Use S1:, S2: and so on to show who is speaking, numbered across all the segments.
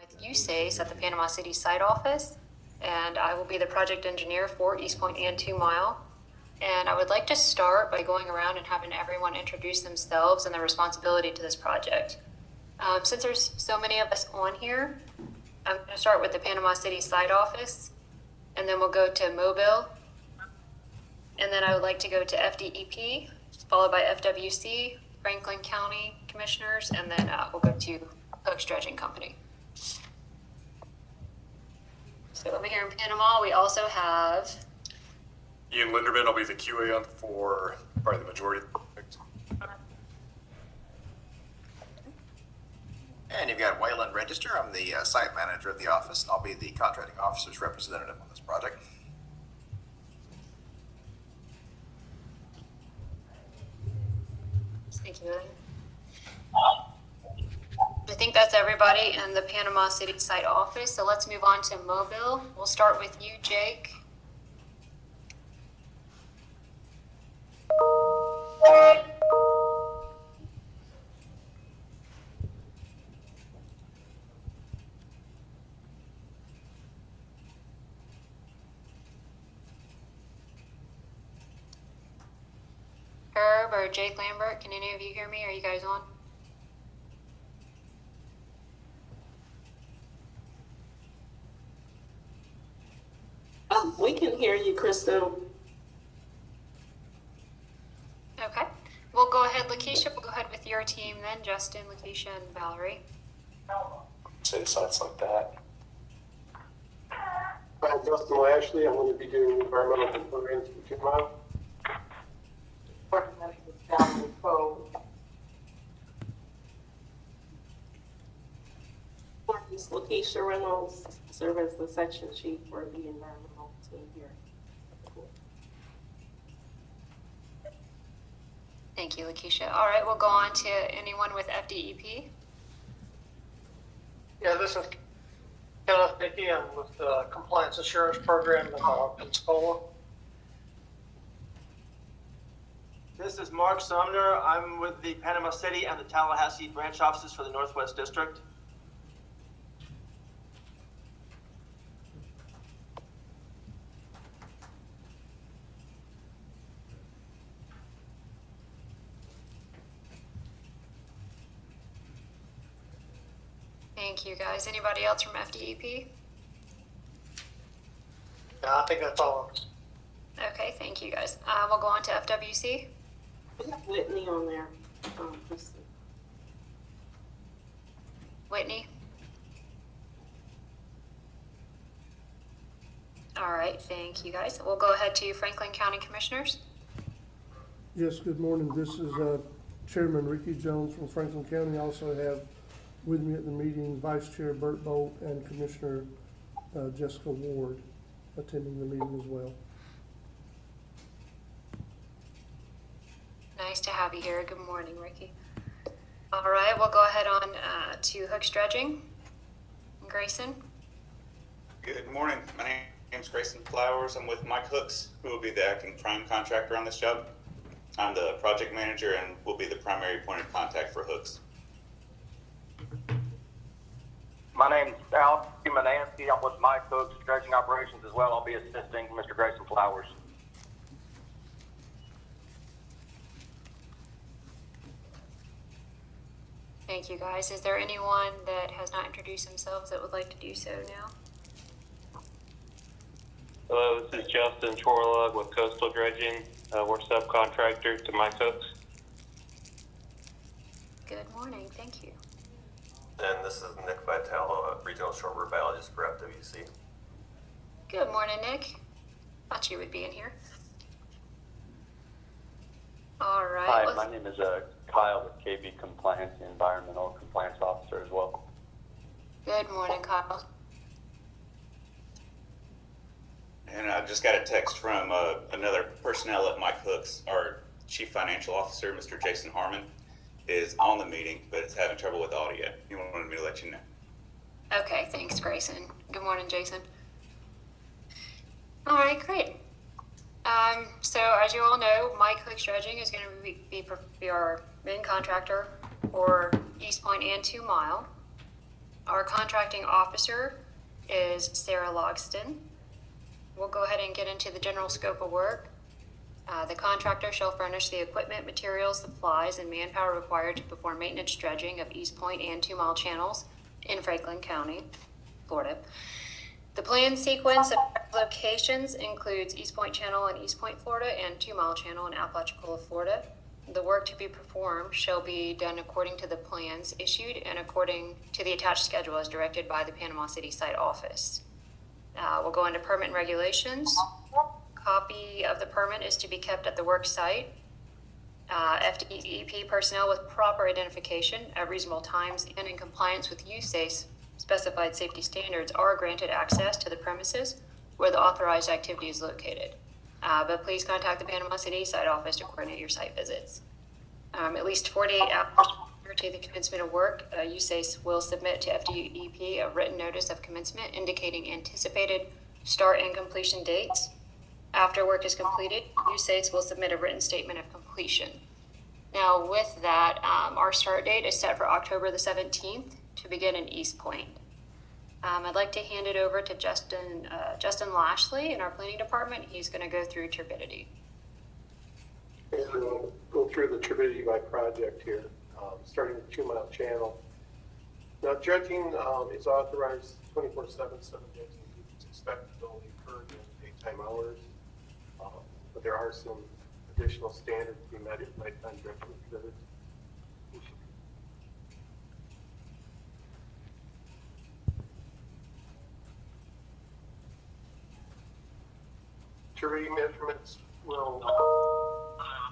S1: with USACE at the Panama City site office, and I will be the project engineer for Eastpoint and 2 Mile. And I would like to start by going around and having everyone introduce themselves and their responsibility to this project. Since there's so many of us on here, I'm going to start with the Panama City site office, and then we'll go to Mobile, and then I would like to go to FDEP, followed by FWC, Franklin County Commissioners, and then we'll go to Hooks Dredging Company. So over here in Panama, we also have
S2: Ian Linderman. I'll be the QA on for probably the majority of the project.
S3: And you've got Wayland Register. I'm the site manager of the office, and I'll be the contracting officer's representative on this project.
S1: Thank you. I think that's everybody in the Panama City site office. So let's move on to Mobile. We'll start with you, Jake. Herb or Jake Lambert, can any of you hear me? Are you guys on?
S4: We can hear you, Crystal.
S1: Okay. We'll go ahead, Lakeisha. We'll go ahead with your team then. Justin, Lakeisha, and Valerie.
S2: Say sites like that.
S5: I'm Justin Lashley. I'm going to be doing environmental compliance for 2 Mile.
S4: Lakeisha Reynolds serve as the section chief for the environmental team here.
S1: Thank you, Lakeisha. All right, we'll go on to anyone with FDEP.
S6: Yeah, this is Kenneth Dickey. I'm with the Compliance Assurance Program in Pensacola.
S7: This is Mark Sumner. I'm with the Panama City and the Tallahassee branch offices for the Northwest District.
S1: Thank you, guys. Anybody else from FDEP?
S6: Yeah, I think that's all of us.
S1: Okay, thank you, guys. We'll go on to FWC.
S4: We have Whitney on there.
S1: Whitney. All right, thank you, guys. We'll go ahead to Franklin County Commissioners.
S8: Yes, good morning. This is Chairman Ricky Jones from Franklin County. I also have with me at the meeting Vice Chair Bert Bolt and Commissioner Jessica Ward attending the meeting as well.
S1: Nice to have you here. Good morning, Ricky. All right, we'll go ahead on to Hooks Dredging. Grayson.
S9: Good morning. My name's Grayson Flowers. I'm with Mike Hooks, who will be the acting prime contractor on this job. I'm the project manager and will be the primary point of contact for Hooks.
S10: My name's Al Manancy. I'm with Mike Hooks, dredging operations as well. I'll be assisting Mr. Grayson Flowers.
S1: Thank you, guys. Is there anyone that has not introduced themselves that would like to do so now?
S11: Hello, this is Justin Chorlug with Coastal Dredging. We're subcontractor to Mike Hooks.
S1: Good morning. Thank you.
S12: And this is Nick Vitale, Regional Shortwave Biologist for FWC.
S1: Good morning, Nick. Thought you would be in here. All right.
S11: Hi, my name is Kyle with KB Compliance, Environmental Compliance Officer as well.
S1: Good morning, Kyle.
S9: And I just got a text from another personnel at Mike Hooks, our Chief Financial Officer, Mr. Jason Harmon, is on the meeting, but it's having trouble with audio. He wanted me to let you know.
S1: Okay, thanks, Grayson. Good morning, Jason. All right, great. So as you all know, Mike Hooks Dredging is going to be our main contractor for Eastpoint and 2 Mile. Our contracting officer is Sarah Logston. We'll go ahead and get into the general scope of work. The contractor shall furnish the equipment, materials, supplies, and manpower required to perform maintenance dredging of Eastpoint and 2 Mile channels in Franklin County, Florida. The planned sequence of locations includes Eastpoint Channel in Eastpoint, Florida, and 2 Mile Channel in Apalachicola, Florida. The work to be performed shall be done according to the plans issued and according to the attached schedule as directed by the Panama City Site Office. We'll go into permit and regulations. Copy of the permit is to be kept at the work site. FDEP personnel with proper identification at reasonable times and in compliance with USACE specified safety standards are granted access to the premises where the authorized activity is located. But please contact the Panama City Site Office to coordinate your site visits. At least 48 hours prior to the commencement of work, USACE will submit to FDEP a written notice of commencement indicating anticipated start and completion dates. After work is completed, USACE will submit a written statement of completion. Now, with that, our start date is set for October the 17th to begin in Eastpoint. I'd like to hand it over to Justin Lashley in our planning department. He's going to go through turbidity.
S5: And we'll go through the turbidity by project here, starting with 2 Mile Channel. Now, dredging is authorized 24/7, 7 days a week. It's expected to only occur during daytime hours, but there are some additional standards to be met if nighttime dredging occurs. Turbidity measurements will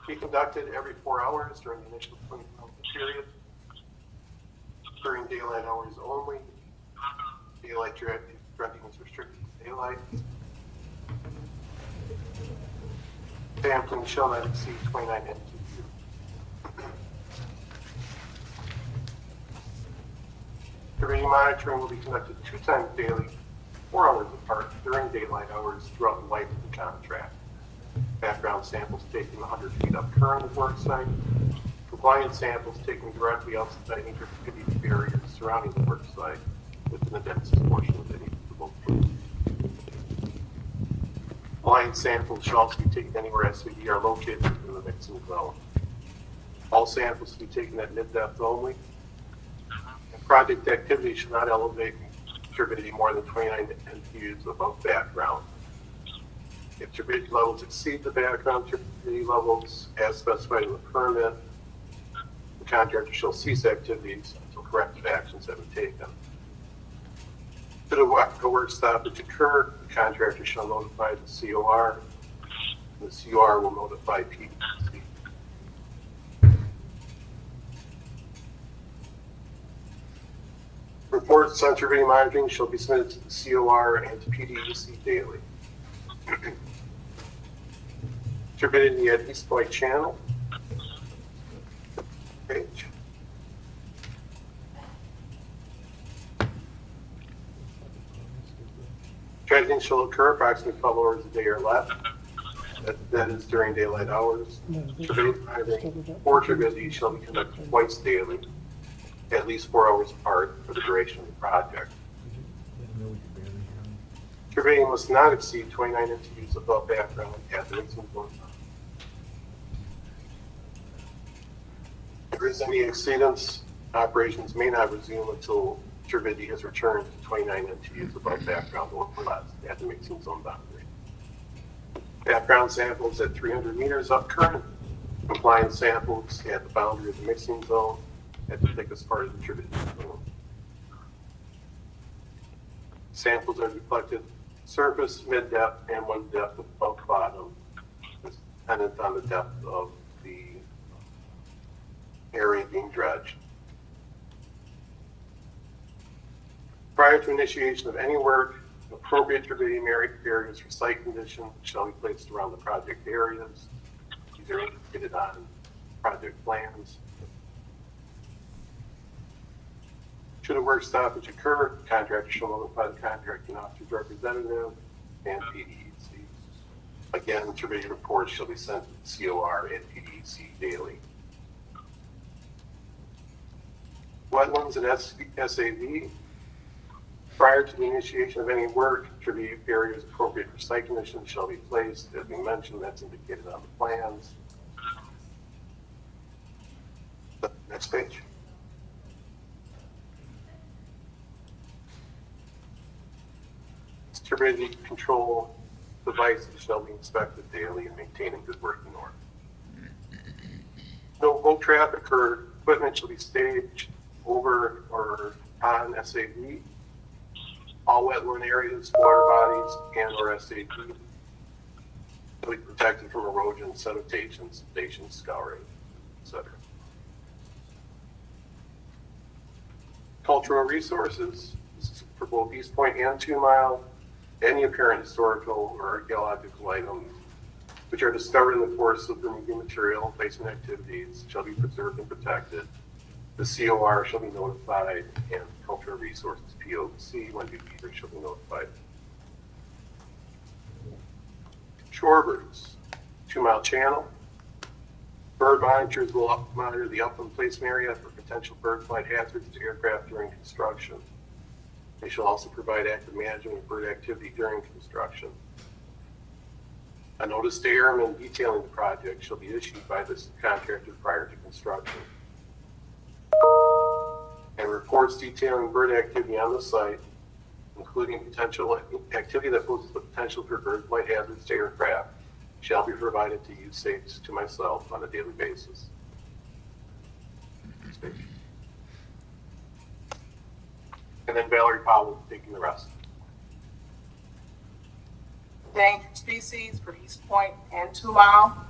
S5: be conducted every 4 hours during the initial 20-minute period. During daylight hours only. Daylight dredging is restricted to daylight. Sampling shall not exceed 29 MTU. Turbidity monitoring will be conducted 2 times daily, 4 hours apart during daylight hours throughout the life of the contract. Background samples taken 100 feet up current of work site. Compliance samples taken directly outside intercity barriers surrounding the work site within the densest portion of any usable fluid. Compliance samples shall also be taken anywhere SVD are located within the mixing zone. All samples to be taken at mid-depth only. And project activity should not elevate turbidity more than 29 MTUs above background. If turbidity levels exceed the background turbidity levels as specified in the permit, the contractor shall cease activities until corrective actions have been taken. Should a work stoppage occur, the contractor shall notify the COR, and the COR will notify PDC. Reports on turbidity monitoring shall be submitted to the COR and to PDC daily. Turbidity at Eastpoint Channel. Page. Dredging shall occur approximately 12 hours a day or less. That is during daylight hours. Turbidity monitoring or turbidity shall be conducted twice daily, at least 4 hours apart for the duration of the project. Turbidity must not exceed 29 MTUs above background at the mixing zone. If there is any exceedance, operations may not resume until turbidity has returned to 29 MTUs above background or less at the mixing zone boundary. Background samples at 300 meters up current. Compliance samples at the boundary of the mixing zone at the thickest part of the turbidity zone. Samples are collected surface, mid-depth, and 1 depth above bottom, dependent on the depth of the area being dredged. Prior to initiation of any work, appropriate turbidity barriers for site condition shall be placed around the project areas. These are indicated on project plans. Should a work stoppage occur, the contractor shall notify the contracting officer's representative and PDEC. Again, turbidity reports shall be sent to the COR and PDEC daily. Wetlands and SAV. Prior to the initiation of any work, tribute areas appropriate for site conditions shall be placed. As we mentioned, that's indicated on the plans. Next page. Turbidity control devices shall be inspected daily and maintained in good working order. No boat traffic or equipment shall be staged over or on SAD. All wetland areas, water bodies, and/or SAD shall be protected from erosion, sedimentation, sedation, scouring, etc. Cultural resources, this is for both Eastpoint and 2 Mile. Any apparent historical or archaeological items which are discovered in the course of removing material, placement activities shall be preserved and protected. The COR shall be notified, and Cultural Resources POC, when due shall be notified. Shorebirds, 2 Mile Channel. Bird monitors will monitor the upland placement area for potential bird flight hazards to aircraft during construction. They shall also provide active management of bird activity during construction. A notice to airmen detailing the project shall be issued by this contractor prior to construction. And reports detailing bird activity on the site, including potential activity that poses the potential for bird flight hazards to aircraft, shall be provided to you, safe to myself, on a daily basis. And then Valerie Powell taking the rest.
S4: Endangered species for Eastpoint and 2 Mile.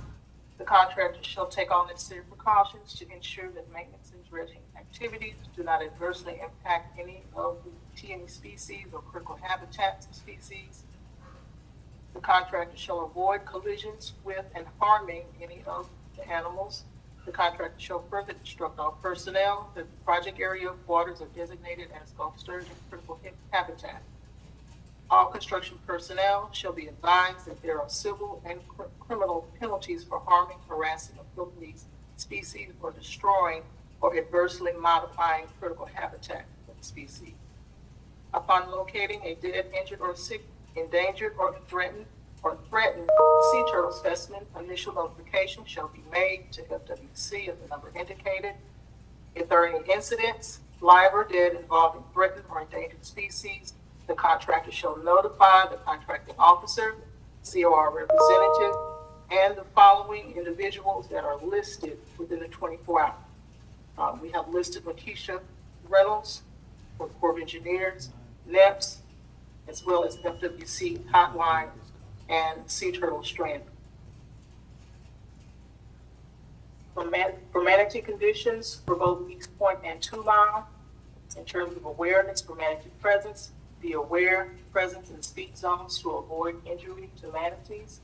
S4: The contractor shall take all necessary precautions to ensure that maintenance and dredging activities do not adversely impact any of the TNE species or critical habitats of species. The contractor shall avoid collisions with and harming any of the animals. The contractor shall further instruct all personnel that the project area waters are designated as Gulf sturgeon critical habitat. All construction personnel shall be advised that there are civil and criminal penalties for harming, harassing, or killing these species or destroying or adversely modifying critical habitat of the species. Upon locating a dead, injured, or sick, endangered, or threatened sea turtle specimen, initial notification shall be made to FWC of the number indicated. If there are any incidents, live or dead, involving threatened or endangered species, the contractor shall notify the contracting officer, COR representative, and the following individuals that are listed within the 24 hours. We have listed Lakeisha Reynolds from Corps of Engineers, NEPS, as well as FWC Hotline and Sea Turtle Strand. For manatee conditions for both Eastpoint and 2 Mile, in terms of awareness for manatee presence, be aware, presence in speed zones to avoid injury to manatees.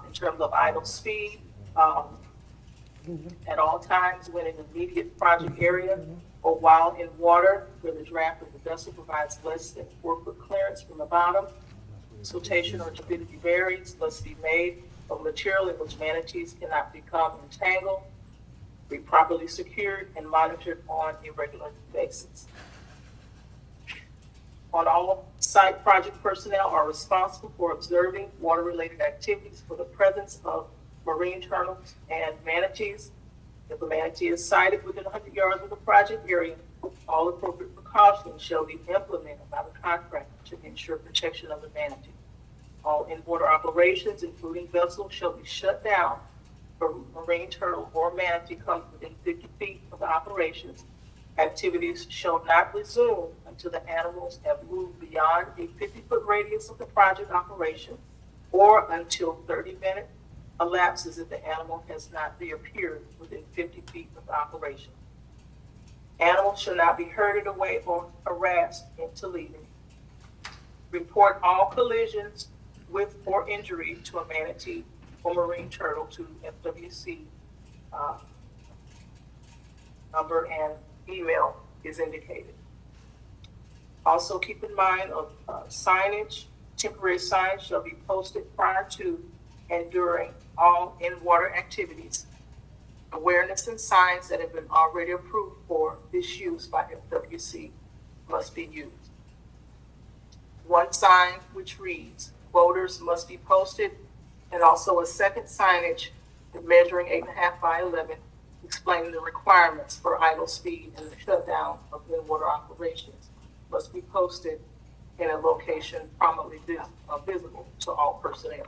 S4: In terms of idle speed, at all times when in the immediate project area or while in water where the draft of the vessel provides less than 4-foot clearance from the bottom, siltation or turbidity varies must be made of material in which manatees cannot become entangled, be properly secured and monitored on a regular basis. On all site project personnel are responsible for observing water-related activities for the presence of marine turtles and manatees. If a manatee is sighted within 100 yards of the project area, all appropriate precautions shall be implemented by the contractor to ensure protection of the manatee. All in-water operations, including vessels, shall be shut down for marine turtle or manatee comes within 50 feet of the operations. Activities shall not resume until the animals have moved beyond a 50-foot radius of the project operation or until 30 minutes elapses if the animal has not reappeared within 50 feet of the operation. Animals shall not be herded away or harassed into leaving. Report all collisions with or injury to a manatee or marine turtle to FWC. Number and email is indicated. Also keep in mind of signage. Temporary signs shall be posted prior to and during all in-water activities. Awareness and signs that have been already approved for this use by FWC must be used. One sign which reads, "Voters must be posted," and also a second signage measuring 8.5 by 11, explaining the requirements for idle speed and the shutdown of wind water operations must be posted in a location prominently visible to all personnel.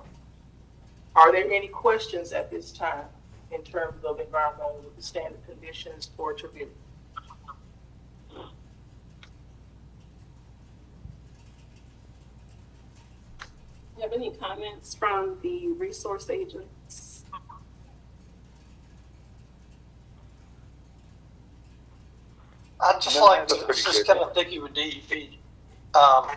S4: Are there any questions at this time in terms of environmental standard conditions for Trevally?
S13: Do you have any comments from the resource agents?
S6: I'd just like to, this is kind of Dicky with DEP. I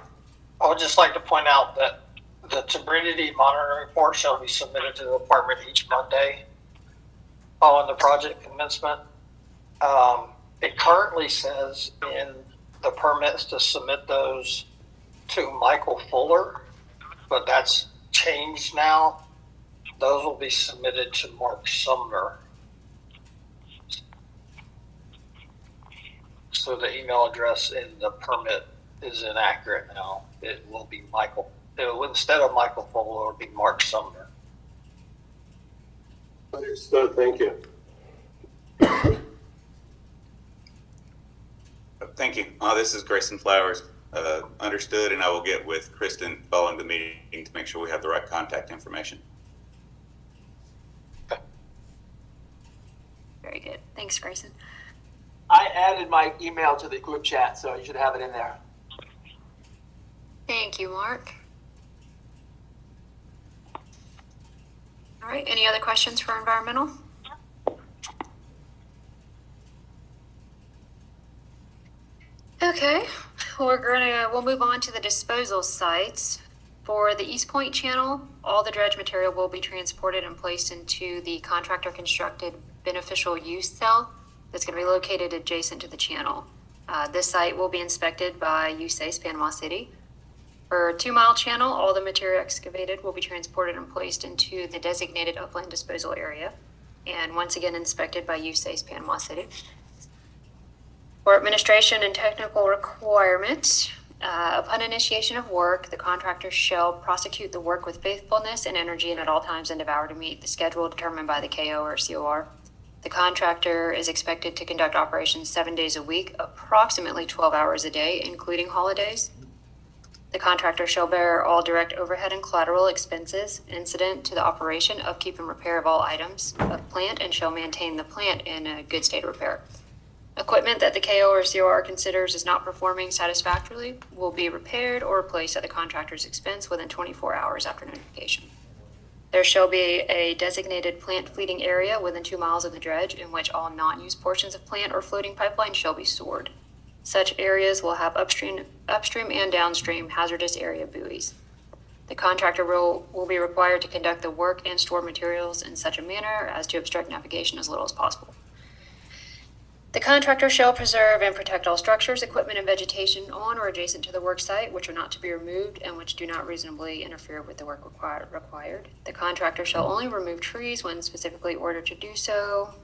S6: would just like to point out that the turbidity monitoring report shall be submitted to the department each Monday following the project commencement. It currently says in the permits to submit those to Michael Fuller, but that's changed now. Those will be submitted to Mark Sumner. So the email address in the permit is inaccurate now. It will be Michael. Instead of Michael Fuller, it will be Mark Sumner.
S5: Understood, thank you.
S9: Thank you. This is Grayson Flowers. Understood, and I will get with Kristen following the meeting to make sure we have the right contact information.
S1: Very good. Thanks, Grayson.
S7: I added my email to the group chat, so you should have it in there.
S1: Thank you, Mark. All right, any other questions for environmental? Okay, we'll move on to the disposal sites. For the Eastpoint channel, all the dredge material will be transported and placed into the contractor constructed beneficial use cell that's going to be located adjacent to the channel. This site will be inspected by USACE Panama City. For 2 Mile channel, all the material excavated will be transported and placed into the designated upland disposal area, and once again inspected by USACE Panama City. For administration and technical requirements, upon initiation of work, the contractor shall prosecute the work with faithfulness and energy and at all times endeavor to meet the schedule determined by the KO or COR. The contractor is expected to conduct operations 7 days a week, approximately 12 hours a day, including holidays. The contractor shall bear all direct overhead and collateral expenses incident to the operation, upkeep, and repair of all items of plant, and shall maintain the plant in a good state of repair. Equipment that the KO or COR considers is not performing satisfactorily will be repaired or replaced at the contractor's expense within 24 hours after notification. There shall be a designated plant fleeting area within 2 miles of the dredge in which all non-used portions of plant or floating pipeline shall be stored. Such areas will have upstream and downstream hazardous area buoys. The contractor will be required to conduct the work and store materials in such a manner as to obstruct navigation as little as possible. The contractor shall preserve and protect all structures, equipment, and vegetation on or adjacent to the work site which are not to be removed and which do not reasonably interfere with the work required. The contractor shall only remove trees when specifically ordered to do so.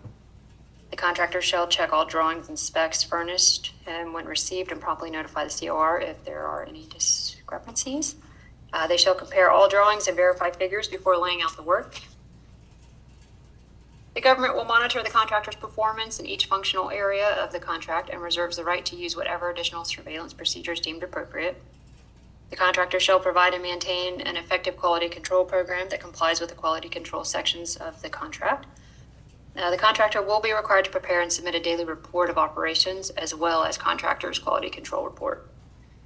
S1: The contractor shall check all drawings and specs furnished and when received and promptly notify the COR if there are any discrepancies. They shall compare all drawings and verify figures before laying out the work. The government will monitor the contractor's performance in each functional area of the contract and reserves the right to use whatever additional surveillance procedures deemed appropriate. The contractor shall provide and maintain an effective quality control program that complies with the quality control sections of the contract. The contractor will be required to prepare and submit a daily report of operations as well as contractor's quality control report.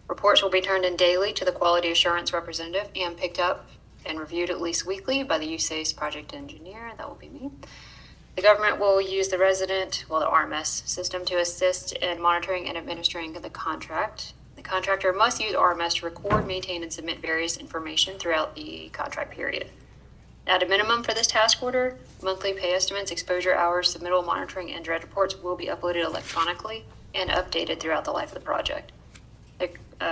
S1: Reports will be turned in daily to the quality assurance representative and picked up and reviewed at least weekly by the USACE project engineer. That will be me. The government will use the RMS system to assist in monitoring and administering the contract. The contractor must use RMS to record, maintain, and submit various information throughout the contract period. At a minimum for this task order, monthly pay estimates, exposure hours, submittal monitoring, and dredge reports will be uploaded electronically and updated throughout the life of the project. The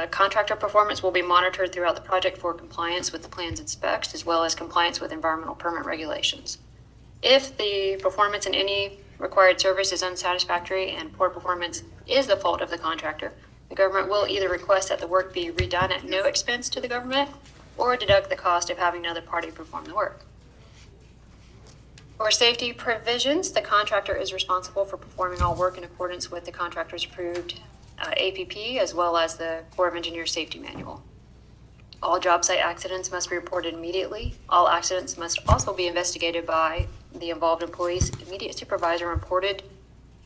S1: contractor performance will be monitored throughout the project for compliance with the plans and specs, as well as compliance with environmental permit regulations. If the performance in any required service is unsatisfactory and poor performance is the fault of the contractor, The government will either request that the work be redone at no expense to the government or deduct the cost of having another party perform the work. For safety provisions, the contractor is responsible for performing all work in accordance with the contractor's approved APP as well as the Corps of Engineers Safety Manual. All job site accidents must be reported immediately. All accidents must also be investigated by the involved employee's immediate supervisor and reported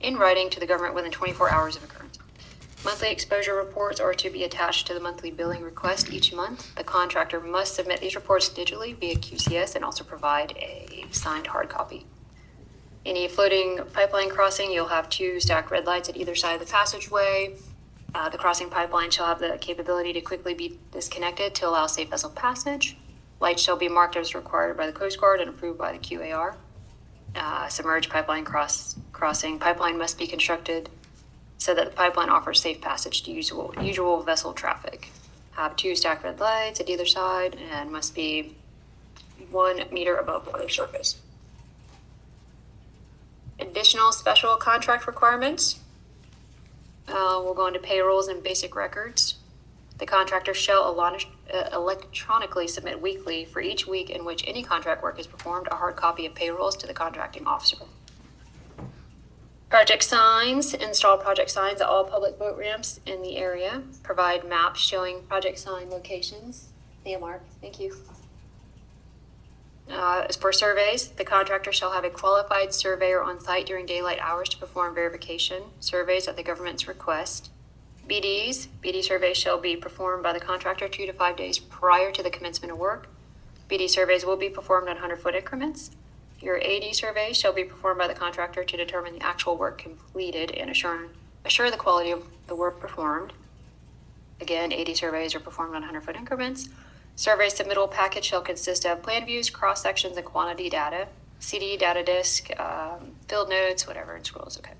S1: in writing to the government within 24 hours of occurrence. Monthly exposure reports are to be attached to the monthly billing request each month. The contractor must submit these reports digitally via QCS and also provide a signed hard copy. Any floating pipeline crossing, you'll have 2 stacked red lights at either side of the passageway. The crossing pipeline shall have the capability to quickly be disconnected to allow safe vessel passage. Lights shall be marked as required by the Coast Guard and approved by the QAR. Submerged pipeline crossing. Pipeline must be constructed so that the pipeline offers safe passage to usual vessel traffic. Have 2 stacked red lights at either side and must be 1 meter above water surface. Additional special contract requirements. We'll go into payrolls and basic records. The contractor shall electronically submit weekly for each week in which any contract work is performed a hard copy of payrolls to the contracting officer. Project signs. Install project signs at all public boat ramps in the area. Provide maps showing project sign locations. Mark, thank you. As for surveys, the contractor shall have a qualified surveyor on site during daylight hours to perform verification surveys at the government's request. BD surveys shall be performed by the contractor 2 to 5 days prior to the commencement of work. BD surveys will be performed on 100-foot increments. Your AD surveys shall be performed by the contractor to determine the actual work completed and assure the quality of the work performed. Again, AD surveys are performed on 100-foot increments. Survey submittal package shall consist of plan views, cross sections, and quantity data, CD, data disk, field notes, whatever, and scrolls. Okay.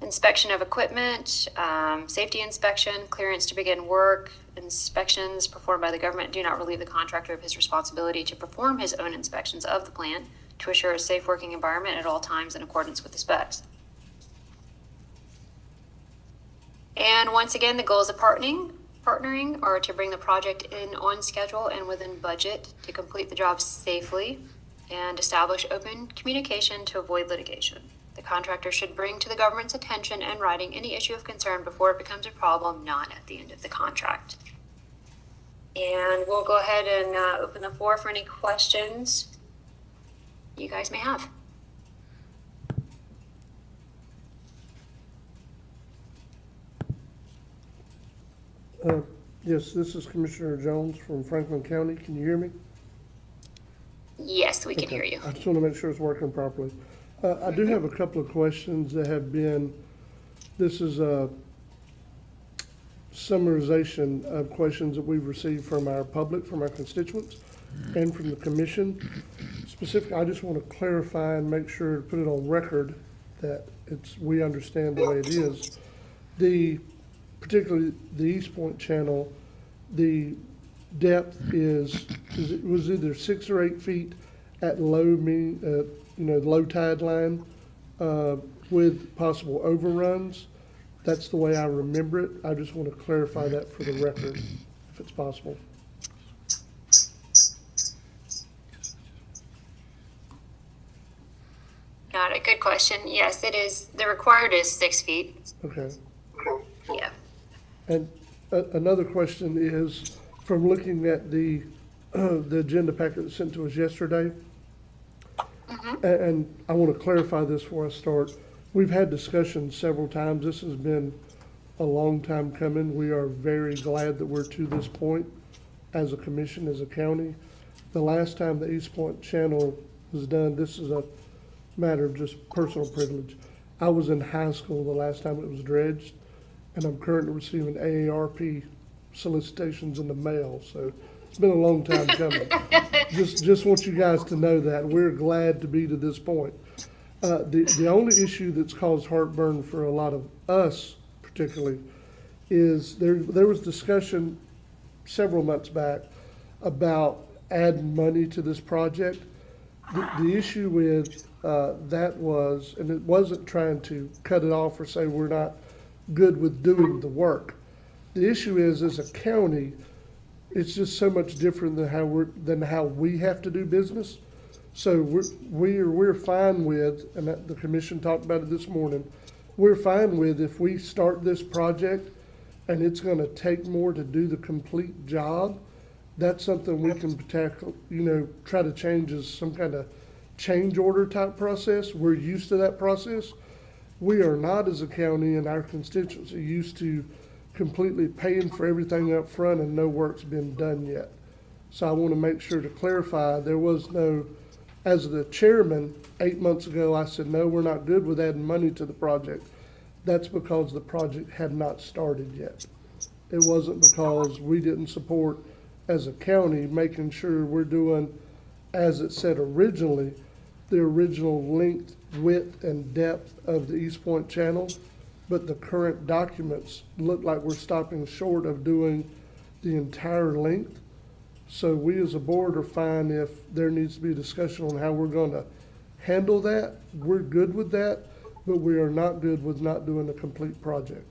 S1: Inspection of equipment, safety inspection, clearance to begin work. Inspections performed by the government do not relieve the contractor of his responsibility to perform his own inspections of the plant to assure a safe working environment at all times in accordance with the specs. And once again, the goals of partnering are to bring the project in on schedule and within budget, to complete the job safely, and establish open communication to avoid litigation. The contractor should bring to the government's attention and writing any issue of concern before it becomes a problem, not at the end of the contract. And we'll go ahead and open the floor for any questions you guys may have.
S8: Yes, this is Commissioner Jones from Franklin County. Can you hear me?
S1: Yes, we can hear you.
S8: I just want to make sure it's working properly. I do have a couple of questions that have been, this is a summarization of questions that we've received from our public, from our constituents, and from the commission. Specifically, I just want to clarify and make sure to put it on record that we understand the way it is. Particularly the Eastpoint channel, the depth was either 6 or 8 feet at low tide line with possible overruns. That's the way I remember it. I just want to clarify that for the record, if it's possible.
S1: Got it. Good question. Yes, it is. The required is 6 feet.
S8: Okay.
S1: Yeah.
S8: And another question is, from looking at the agenda packet that sent to us yesterday, and I want to clarify this before I start. We've had discussions several times. This has been a long time coming. We are very glad that we're to this point as a commission, as a county. The last time the Eastpoint channel was done, this is a matter of just personal privilege. I was in high school the last time it was dredged, and I'm currently receiving AARP solicitations in the mail, so it's been a long time coming. Just want you guys to know that we're glad to be to this point. The only issue that's caused heartburn for a lot of us, particularly, is there was discussion several months back about adding money to this project. The issue with that was, and it wasn't trying to cut it off or say we're not good with doing the work. The issue is, as a county, it's just so much different than how we have to do business. So we're fine with, and the commission talked about it this morning, we're fine with if we start this project and it's gonna take more to do the complete job, that's something we can tackle, try to change as some kind of change order type process. We're used to that process. We are not, as a county and our constituency, used to completely paying for everything up front and no work's been done yet. So I want to make sure to clarify, there was no, as the chairman, 8 months ago, I said, no, we're not good with adding money to the project. That's because the project had not started yet. It wasn't because we didn't support, as a county, making sure we're doing, as it said originally, the original length, width, and depth of the Eastpoint channel, but the current documents look like we're stopping short of doing the entire length. So we as a board are fine if there needs to be a discussion on how we're gonna handle that. We're good with that, but we are not good with not doing a complete project.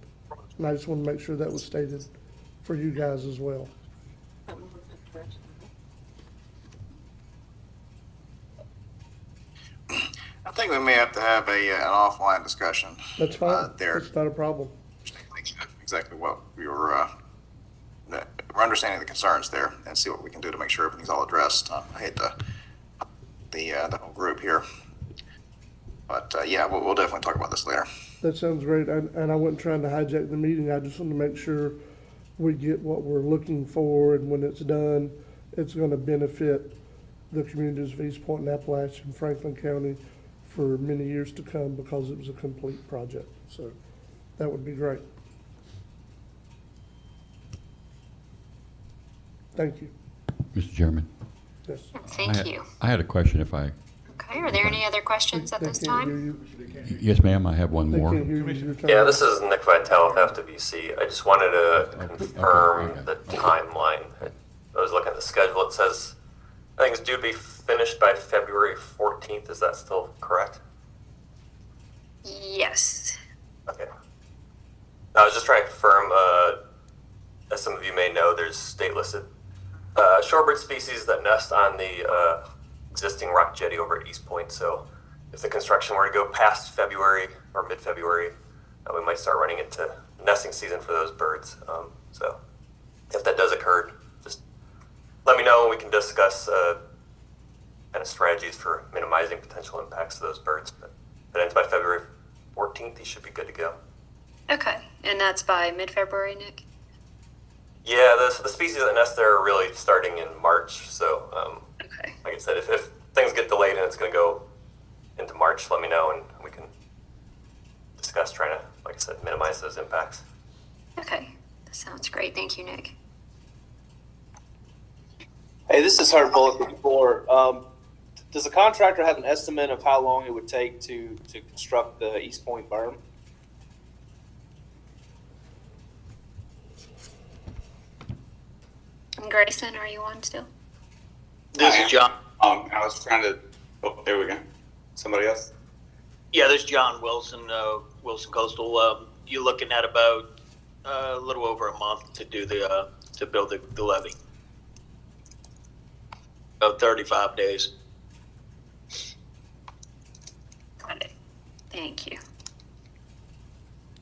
S8: And I just want to make sure that was stated for you guys as well.
S3: I think we may have to have an offline discussion.
S8: That's fine.
S3: There.
S8: That's not a problem.
S3: Exactly what we're understanding the concerns there and see what we can do to make sure everything's all addressed. I hate the whole group here. But yeah, we'll definitely talk about this later.
S8: That sounds great. And I wasn't trying to hijack the meeting. I just want to make sure we get what we're looking for, and when it's done, it's going to benefit the communities of Eastpoint and Appalachian, Franklin County for many years to come, because it was a complete project. So that would be great. Thank you.
S14: Mr. Chairman.
S8: Yes.
S1: Thank you.
S14: I had a question if I.
S1: Okay, are there any other questions at this time?
S14: Yes, ma'am, I have one more.
S12: Yeah, this is Nick Vitale with FWC. I just wanted to confirm the timeline. I was looking at the schedule. It says, I think it's due to be finished by February 14th. Is that still correct?
S1: Yes.
S12: Okay. I was just trying to confirm, as some of you may know, there's state listed shorebird species that nest on the existing rock jetty over at Eastpoint. So if the construction were to go past February or mid-February, we might start running into nesting season for those birds. So if that does occur, just let me know and we can discuss kind of strategies for minimizing potential impacts to those birds. But if it ends by February 14th, you should be good to go.
S1: Okay, and that's by mid-February, Nick?
S12: Yeah, the species that nest there are really starting in March. So,
S1: okay.
S12: Like I said, if things get delayed and it's going to go into March, let me know and we can discuss trying to, like I said, minimize those impacts.
S1: Okay, that sounds great. Thank you, Nick.
S15: Hey, this is Herb Bullock with the board. Does the contractor have an estimate of how long it would take to construct the Eastpoint berm?
S1: Grayson, are you on still?
S16: This is John.
S9: I was trying to. Oh, there we go. Somebody else.
S16: Yeah, this is John Wilson, Wilson Coastal. You're looking at about a little over a month to do to build the levee. About 35 days.
S1: Got it. Thank you.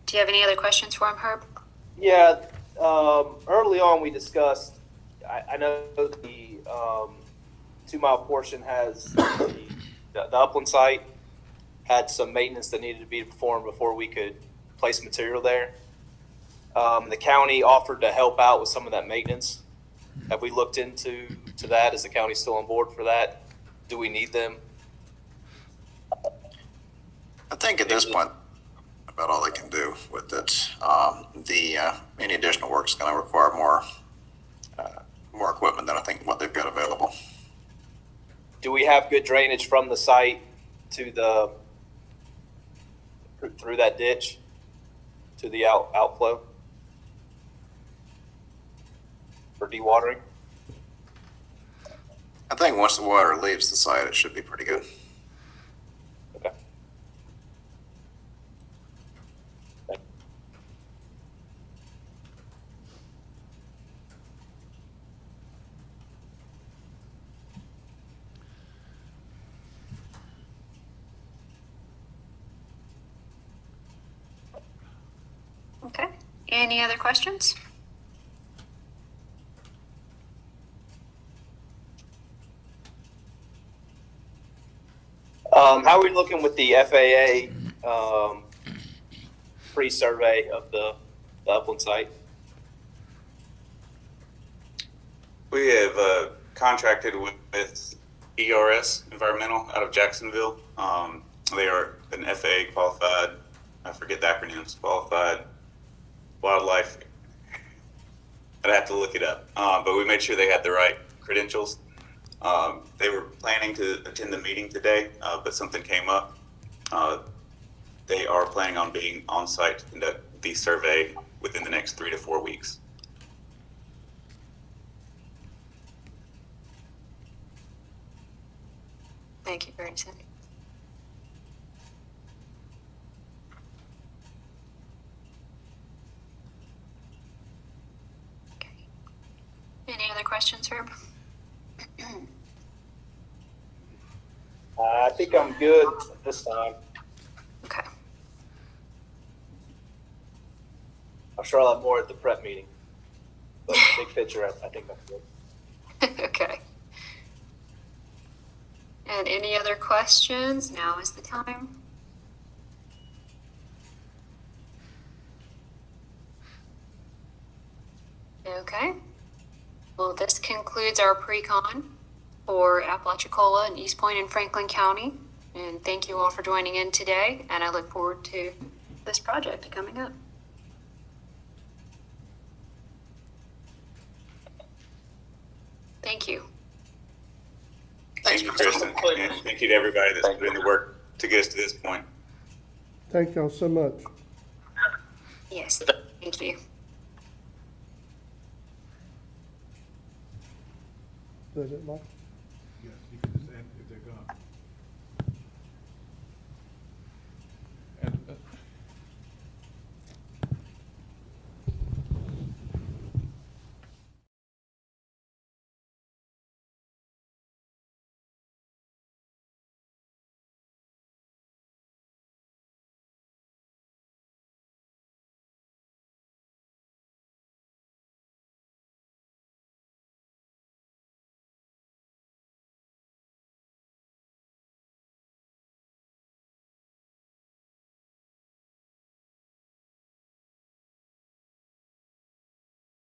S1: Do you have any other questions for him, Herb?
S15: Yeah, early on we discussed, I know the 2 mile portion has the upland site had some maintenance that needed to be performed before we could place material there. The county offered to help out with some of that maintenance. Have we looked into that? Is the county still on board for that? Do we need them?
S3: I think at this point, about all they can do with it. Any additional work is going to require more equipment than I think what they've got available.
S15: Do we have good drainage from the site to through that ditch to the outflow for dewatering?
S3: I think once the water leaves the site, it should be pretty good.
S15: Okay.
S1: Okay. Any other questions?
S15: How are we looking with the FAA pre-survey of the upland site?
S9: We have contracted with ERS Environmental out of Jacksonville. They are an FAA qualified, I forget the acronyms, qualified wildlife. I'd have to look it up. But we made sure they had the right credentials. They were planning to attend the meeting today, but something came up. They are planning on being on site to conduct the survey within the next 3 to 4 weeks.
S1: Thank you, Grayson. Okay. Any other questions, Herb?
S15: I think I'm good this time.
S1: Okay.
S15: I'm sure I'll have more at the prep meeting. But big picture, I think I'm good.
S1: Okay. And any other questions? Now is the time. Okay. Well, this concludes our pre-con for Apalachicola and Eastpoint and Franklin County. And thank you all for joining in today. And I look forward to this project coming up. Thank you.
S9: Thank you, Kristen. And thank you to everybody that's put in the work to get us to this point.
S8: Thank y'all so much.
S1: Yes, thank you.
S8: Is that it, Mike?
S17: Yes, you can just end if they're gone.